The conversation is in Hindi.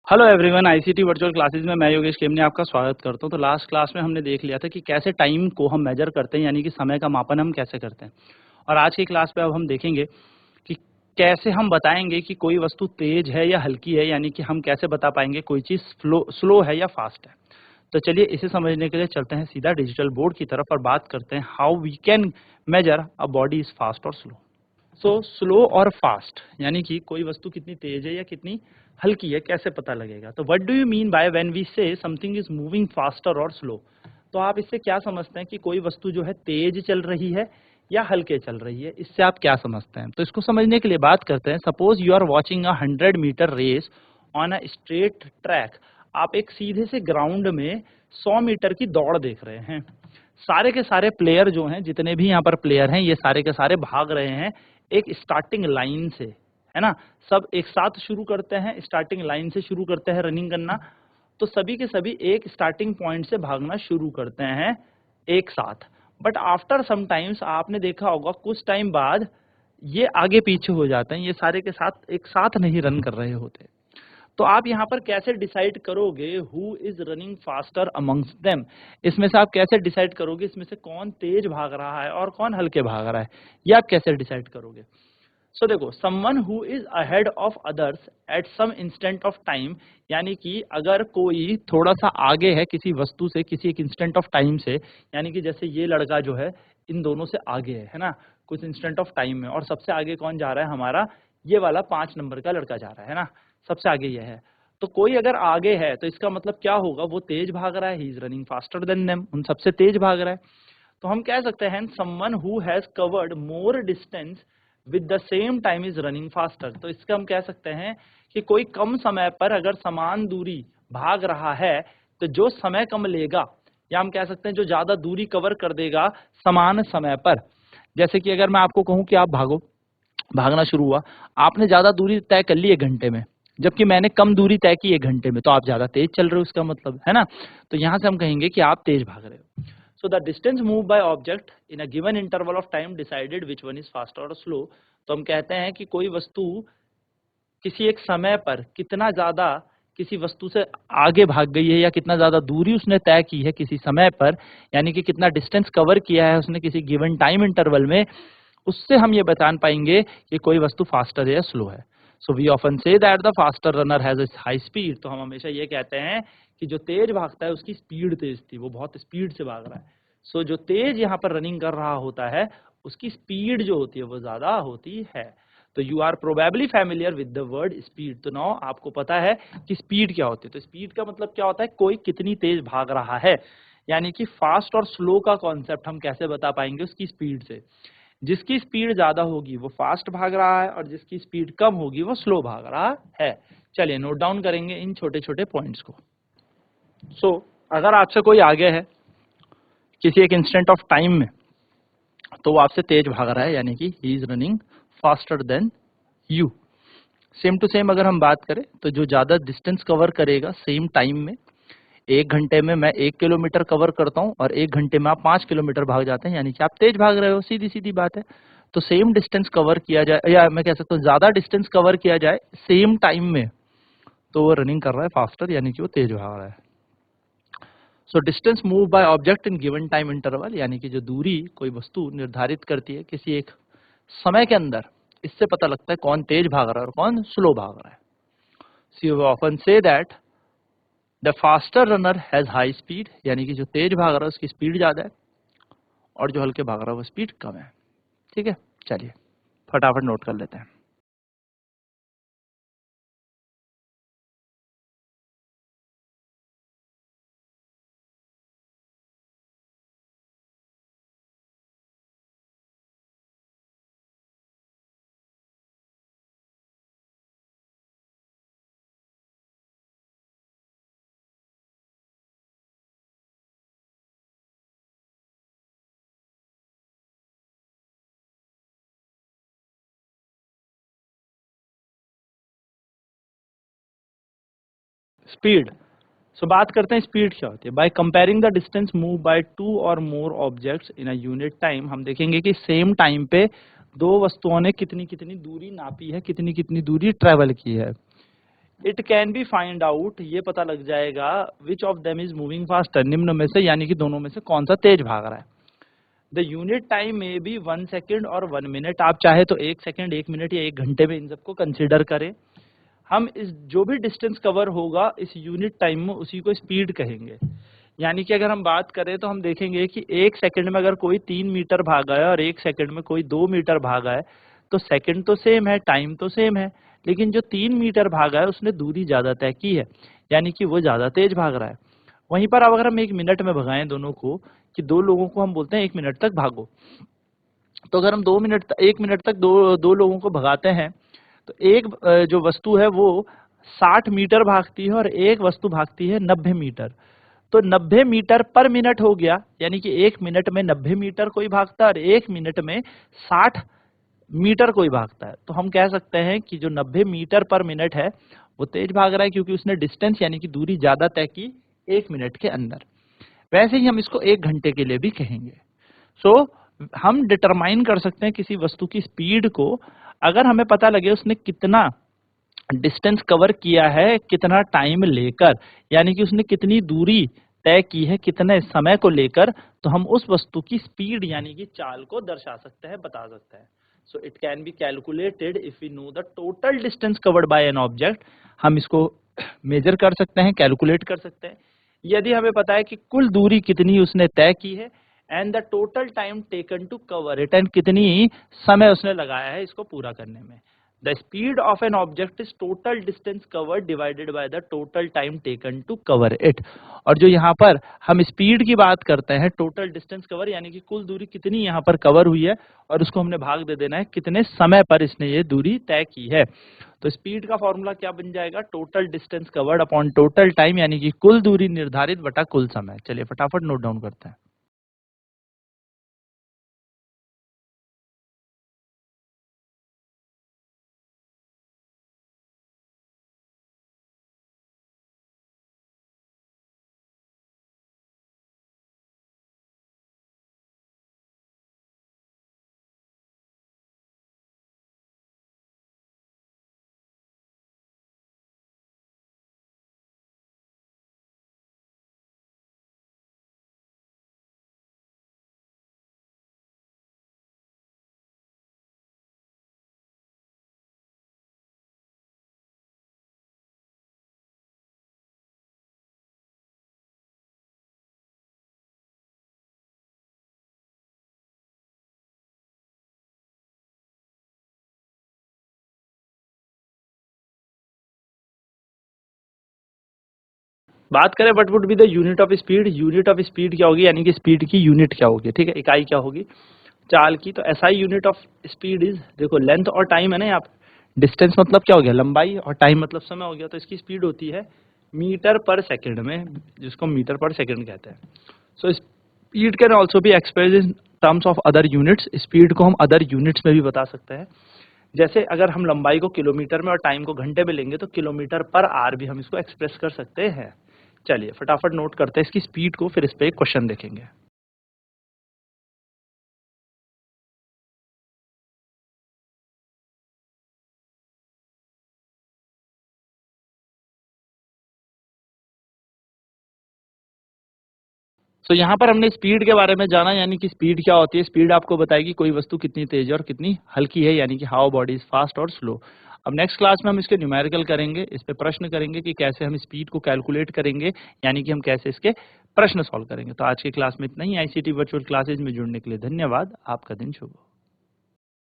Hello everyone, ICT virtual classes में मैं योगेश केमने आपका स्वागत करता हूं। तो लास्ट क्लास में हमने देख लिया था कि कैसे टाइम को हम मेजर करते हैं, यानी कि समय का मापन हम कैसे करते हैं। और आज की क्लास पे अब हम देखेंगे कि कैसे हम बताएंगे कि कोई वस्तु तेज है या हल्की है, यानी कि हम कैसे बता पाएंगे कोई चीज़ स्लो है या फास्ट है। तो चलिए इसे समझने के लिए चलते हैं सीधा डिजिटल बोर्ड की तरफ और बात करते हैं how we can measure a body is fast और स्लो। सो स्लो और फास्ट यानी कि कोई वस्तु कितनी तेज है या कितनी हल्की है कैसे पता लगेगा। तो what do you mean by when we say something is moving faster और स्लो। तो आप इससे क्या समझते हैं कि कोई वस्तु जो है तेज चल रही है या हल्के चल रही है, इससे आप क्या समझते हैं। तो इसको समझने के लिए बात करते हैं। Suppose you are watching a 100 metre race on a straight track. आप एक सीधे से ग्राउंड में 100 मीटर की दौड़ देख रहे हैं। सारे के सारे प्लेयर जो हैं, जितने भी यहाँ पर प्लेयर हैं, ये सारे के सारे भाग रहे हैं एक स्टार्टिंग लाइन से, है ना। सब एक साथ शुरू करते हैं, स्टार्टिंग लाइन से शुरू करते हैं रनिंग करना। तो सभी के सभी एक स्टार्टिंग पॉइंट से भागना शुरू करते हैं एक साथ। बट आफ्टर सम टाइम्स आपने देखा होगा कुछ टाइम बाद ये आगे पीछे हो जाते हैं, ये सारे के साथ एक साथ नहीं रन कर रहे होते। तो आप यहाँ पर कैसे डिसाइड करोगे who is running faster amongst them. इसमें से आप कैसे डिसाइड करोगे इसमें से कौन तेज भाग रहा है और कौन हल्के भाग रहा है, ये आप कैसे डिसाइड करोगे। सो देखो, someone who is ahead of others at some instant of time, यानी कि अगर कोई थोड़ा सा आगे है किसी वस्तु से किसी एक इंस्टेंट ऑफ टाइम से, यानी कि जैसे ये लड़का जो है इन दोनों से आगे है ना, कुछ इंस्टेंट ऑफ टाइम में। और सबसे आगे कौन जा रहा है, हमारा ये वाला 5 नंबर का लड़का जा रहा है ना, सबसे आगे ये है। तो कोई अगर आगे है तो इसका मतलब क्या होगा, वो तेज भाग रहा है, ही is running faster then them, उन सबसे तेज भाग रहा है। तो हम कह सकते हैं someone who has covered more distance with the same time is running faster. तो इसका हम कह सकते हैं कि कोई कम समय पर अगर समान दूरी भाग रहा है तो जो समय कम लेगा, या हम कह सकते हैं जो ज्यादा दूरी कवर कर देगा समान समय पर। जैसे कि अगर मैं आपको कहूं कि आप भागो, भागना शुरू हुआ, आपने ज्यादा दूरी तय कर ली 1 घंटे में, जबकि मैंने कम दूरी तय की 1 घंटे में, तो आप ज्यादा तेज चल रहे हो इसका मतलब, है ना। तो यहां से हम कहेंगे कि आप तेज भाग रहे हो। So the distance move by object in a given interval of time decided which one is fast और स्लो। तो हम कहते हैं कि कोई वस्तु किसी एक समय पर कितना ज्यादा किसी वस्तु से आगे भाग गई है, या कितना ज्यादा दूरी उसने तय की है किसी समय पर, यानी कि कितना डिस्टेंस कवर किया है उसने किसी गिवन टाइम इंटरवल में, उससे हम ये बता पाएंगे कि कोई वस्तु फास्टर है या स्लो है। So we often say that the faster runner has a high speed. तो हम हमेशा ये कहते हैं कि जो तेज भागता है उसकी स्पीड तेज थी, वो बहुत स्पीड से भाग रहा है। सो जो तेज यहाँ पर रनिंग कर रहा होता है उसकी स्पीड जो होती है वो ज्यादा होती है। तो you are probably familiar with the word speed. तो नाउ आपको पता है कि स्पीड क्या होती है। तो स्पीड का मतलब क्या होता है, कोई कितनी तेज भाग रहा है। यानी कि फास्ट और स्लो का कॉन्सेप्ट हम कैसे बता पाएंगे, उसकी स्पीड से। जिसकी स्पीड ज्यादा होगी वो फास्ट भाग रहा है और जिसकी स्पीड कम होगी वो स्लो भाग रहा है। चलिए नोट डाउन करेंगे इन छोटे छोटे पॉइंट्स को। सो अगर आपसे कोई आगे है किसी एक इंस्टेंट ऑफ टाइम में, तो वो आपसे तेज भाग रहा है, यानी कि he is running faster than you. Same to same अगर हम बात करें तो जो ज्यादा डिस्टेंस कवर करेगा सेम टाइम में, 1 घंटे में मैं 1 किलोमीटर कवर करता हूँ और 1 घंटे में आप 5 किलोमीटर भाग जाते हैं, यानी कि आप तेज भाग रहे हो, सीधी सीधी बात है। तो सेम डिस्टेंस कवर किया जाए, या मैं कह सकता हूँ ज्यादा डिस्टेंस कवर किया जाए सेम टाइम में, तो वो रनिंग कर रहा है फास्टर, यानी कि वो तेज भाग रहा है। So distance move by object in given time interval, यानी कि जो दूरी कोई वस्तु निर्धारित करती है किसी एक समय के अंदर, इससे पता लगता है कौन तेज भाग रहा है और कौन स्लो भाग रहा है। So you often say that the faster runner has high speed, यानी कि जो तेज भाग रहा है उसकी स्पीड ज्यादा है और जो हल्के भाग रहा है वो स्पीड कम है। ठीक है, चलिए फटाफट नोट कर लेते हैं। स्पीड, सो बात करते हैं स्पीड क्या होती है। By comparing the distance move by 2 और more objects in a unit time, हम देखेंगे कि सेम टाइम पे दो वस्तुओं ने कितनी कितनी दूरी नापी है, कितनी कितनी दूरी ट्रेवल की है। It can B find out, ये पता लग जाएगा which of them is moving faster, निम्न में से यानी कि दोनों में से कौन सा तेज भाग रहा है। द यूनिट टाइम में बी 1 सेकेंड और 1 मिनट, आप चाहे तो 1 सेकेंड, 1 मिनट या 1 घंटे में इन सबको कंसिडर करें। हम इस जो भी डिस्टेंस कवर होगा इस यूनिट टाइम में उसी को स्पीड कहेंगे। यानी कि अगर हम बात करें तो हम देखेंगे कि 1 सेकंड में अगर कोई 3 मीटर भागा है और 1 सेकंड में कोई 2 मीटर भागा है तो सेकंड तो सेम है, टाइम तो सेम है, लेकिन जो 3 मीटर भागा है उसने दूरी ज्यादा तय की है, यानी कि वो ज्यादा तेज भाग रहा है। वहीं पर अब अगर हम 1 मिनट में भगाएं दोनों को, कि दो लोगों को हम बोलते हैं 1 मिनट तक भागो, तो अगर हम 1 मिनट तक दो लोगों को भगाते हैं तो एक जो वस्तु है वो 60 मीटर भागती है और एक वस्तु भागती है 90 मीटर। तो 90 मीटर पर मिनट हो गया, यानी कि 1 मिनट में 90 मीटर कोई भागता है और 1 मिनट में 60 मीटर कोई भागता है। तो हम कह सकते हैं कि जो 90 मीटर पर मिनट है वो तेज भाग रहा है, क्योंकि उसने डिस्टेंस यानी कि दूरी ज्यादा तय की 1 मिनट के अंदर। वैसे ही हम इसको 1 घंटे के लिए भी कहेंगे। सो हम डिटरमाइन कर सकते हैं किसी वस्तु की स्पीड को अगर हमें पता लगे उसने कितना डिस्टेंस कवर किया है कितना टाइम लेकर, यानी कि उसने कितनी दूरी तय की है कितने समय को लेकर, तो हम उस वस्तु की स्पीड यानी कि चाल को दर्शा सकते हैं, बता सकते हैं। So it can be calculated if we know the total distance covered by an object. हम इसको मेजर कर सकते हैं, कैलकुलेट कर सकते हैं, यदि हमें पता है कि कुल दूरी कितनी उसने तय की है and the total time taken to cover it, and कितनी समय उसने लगाया है इसको पूरा करने में। The speed of an object is total distance covered divided by the total time taken to cover it. और जो यहाँ पर हम स्पीड की बात करते हैं, टोटल डिस्टेंस कवर यानी कि कुल दूरी कितनी यहाँ पर कवर हुई है और उसको हमने भाग दे देना है कितने समय पर इसने ये दूरी तय की है। तो स्पीड का फॉर्मूला क्या बन जाएगा, total distance covered upon total time, यानी कि कुल दूरी निर्धारित बटा कुल समय। चलिए फटाफट नोट डाउन करते हैं। बात करें what would be the unit of speed, unit of speed क्या होगी, यानी कि स्पीड की यूनिट क्या होगी, ठीक है, इकाई क्या होगी चाल की। तो SI unit of speed is, देखो लेंथ और टाइम है ना यहाँ पे, डिस्टेंस मतलब क्या हो गया लंबाई और टाइम मतलब समय हो गया, तो इसकी स्पीड होती है मीटर पर सेकंड में, जिसको मीटर पर सेकंड कहते हैं। So speed can also be express in terms of other units, speed को हम अदर यूनिट्स में भी बता सकते हैं। जैसे अगर हम लंबाई को किलोमीटर में और टाइम को घंटे में लेंगे तो किलोमीटर पर आर भी हम इसको एक्सप्रेस कर सकते हैं। चलिए फटाफट नोट करते हैं इसकी स्पीड को, फिर इस पे एक क्वेश्चन देखेंगे। तो यहाँ पर हमने स्पीड के बारे में जाना, यानी कि स्पीड क्या होती है। स्पीड आपको बताएगी कोई वस्तु कितनी तेज है और कितनी हल्की है, यानी कि हाउ बॉडी इज फास्ट और स्लो। अब नेक्स्ट क्लास में हम इसके न्यूमेरिकल करेंगे, इस पे प्रश्न करेंगे कि कैसे हम स्पीड को कैलकुलेट करेंगे, यानी कि हम कैसे इसके प्रश्न सॉल्व करेंगे। तो आज की क्लास में इतना ही। आईसीटी वर्चुअल क्लासेज में जुड़ने के लिए धन्यवाद। आपका दिन शुभ हो।